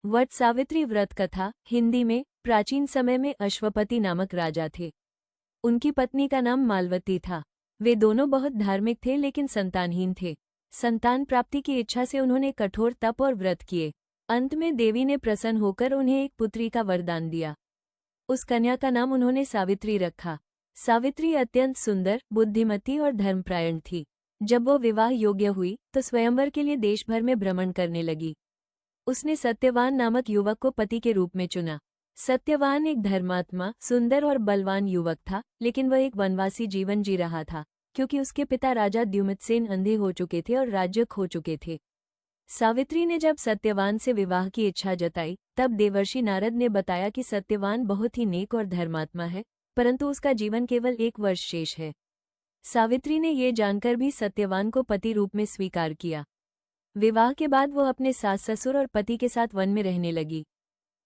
वट सावित्री व्रत कथा हिंदी में। प्राचीन समय में अश्वपति नामक राजा थे। उनकी पत्नी का नाम मालवती था। वे दोनों बहुत धार्मिक थे लेकिन संतानहीन थे। संतान प्राप्ति की इच्छा से उन्होंने कठोर तप और व्रत किए। अंत में देवी ने प्रसन्न होकर उन्हें एक पुत्री का वरदान दिया। उस कन्या का नाम उन्होंने सावित्री रखा। सावित्री अत्यंत सुंदर, बुद्धिमती और धर्मपरायण थी। जब वो विवाह योग्य हुई तो स्वयंवर के लिए देश भर में भ्रमण करने लगी। उसने सत्यवान नामक युवक को पति के रूप में चुना। सत्यवान एक धर्मात्मा, सुंदर और बलवान युवक था, लेकिन वह एक वनवासी जीवन जी रहा था क्योंकि उसके पिता राजा द्युमत्सेन अंधे हो चुके थे और राज्य खो चुके थे। सावित्री ने जब सत्यवान से विवाह की इच्छा जताई तब देवर्षि नारद ने बताया कि सत्यवान बहुत ही नेक और धर्मात्मा है, परंतु उसका जीवन केवल 1 वर्ष शेष है। सावित्री ने ये जानकर भी सत्यवान को पति रूप में स्वीकार किया। विवाह के बाद वो अपने सास ससुर और पति के साथ वन में रहने लगी।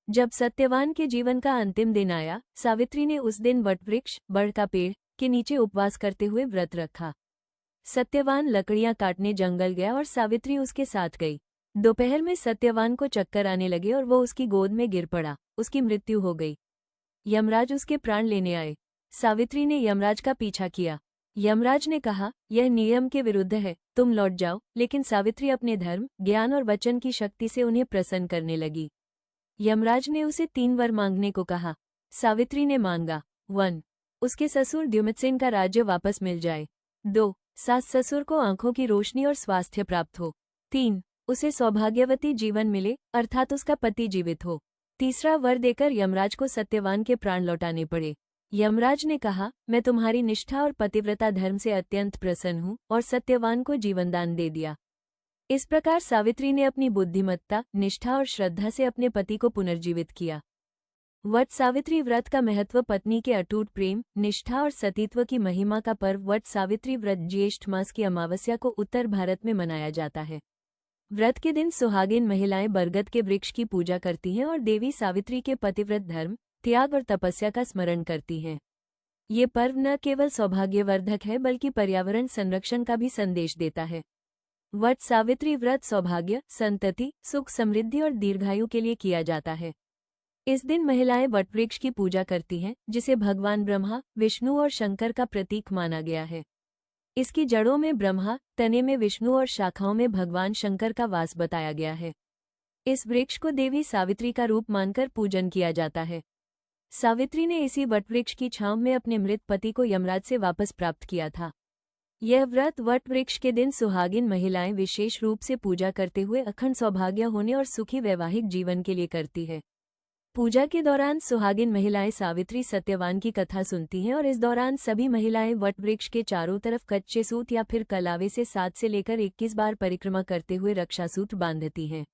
जब सत्यवान के जीवन का अंतिम दिन आया, सावित्री ने उस दिन वटवृक्ष, बड़ का पेड़, के नीचे उपवास करते हुए व्रत रखा। सत्यवान लकड़ियां काटने जंगल गया और सावित्री उसके साथ गई। दोपहर में सत्यवान को चक्कर आने लगे और वो उसकी गोद में गिर पड़ा। उसकी मृत्यु हो गई। यमराज उसके प्राण लेने आए। सावित्री ने यमराज का पीछा किया। यमराज ने कहा, यह नियम के विरुद्ध है, तुम लौट जाओ। लेकिन सावित्री अपने धर्म, ज्ञान और वचन की शक्ति से उन्हें प्रसन्न करने लगी। यमराज ने उसे 3 वर मांगने को कहा। सावित्री ने मांगा। 1. उसके ससुर द्युमत्सेन का राज्य वापस मिल जाए। 2. सास ससुर को आंखों की रोशनी और स्वास्थ्य प्राप्त हो। 3. उसे सौभाग्यवती जीवन मिले, अर्थात उसका पति जीवित हो। तीसरा वर देकर यमराज को सत्यवान के प्राण लौटाने पड़े। यमराज ने कहा, मैं तुम्हारी निष्ठा और पतिव्रता धर्म से अत्यंत प्रसन्न हूँ, और सत्यवान को जीवनदान दे दिया। इस प्रकार सावित्री ने अपनी बुद्धिमत्ता, निष्ठा और श्रद्धा से अपने पति को पुनर्जीवित किया। वट सावित्री व्रत का महत्व। पत्नी के अटूट प्रेम, निष्ठा और सतीत्व की महिमा का पर्व वट सावित्री व्रत ज्येष्ठ मास की अमावस्या को उत्तर भारत में मनाया जाता है। व्रत के दिन सुहागिन महिलाएं बरगद के वृक्ष की पूजा करती हैं और देवी सावित्री के पतिव्रत धर्म, त्याग और तपस्या का स्मरण करती हैं। ये पर्व न केवल सौभाग्यवर्धक है बल्कि पर्यावरण संरक्षण का भी संदेश देता है। वट सावित्री व्रत सौभाग्य, संतति, सुख, समृद्धि और दीर्घायु के लिए किया जाता है। इस दिन महिलाएं वटवृक्ष की पूजा करती हैं, जिसे भगवान ब्रह्मा, विष्णु और शंकर का प्रतीक माना गया है। इसकी जड़ों में ब्रह्मा, तने में विष्णु और शाखाओं में भगवान शंकर का वास बताया गया है। इस वृक्ष को देवी सावित्री का रूप मानकर पूजन किया जाता है। सावित्री ने इसी वटवृक्ष की छांव में अपने मृत पति को यमराज से वापस प्राप्त किया था। यह व्रत वटवृक्ष के दिन सुहागिन महिलाएं विशेष रूप से पूजा करते हुए अखंड सौभाग्य होने और सुखी वैवाहिक जीवन के लिए करती है। पूजा के दौरान सुहागिन महिलाएं सावित्री सत्यवान की कथा सुनती हैं और इस दौरान सभी महिलाएं वटवृक्ष के चारों तरफ कच्चे सूत या फिर कलावे से 7 से लेकर 21 बार परिक्रमा करते हुए रक्षासूत्र बांधती हैं।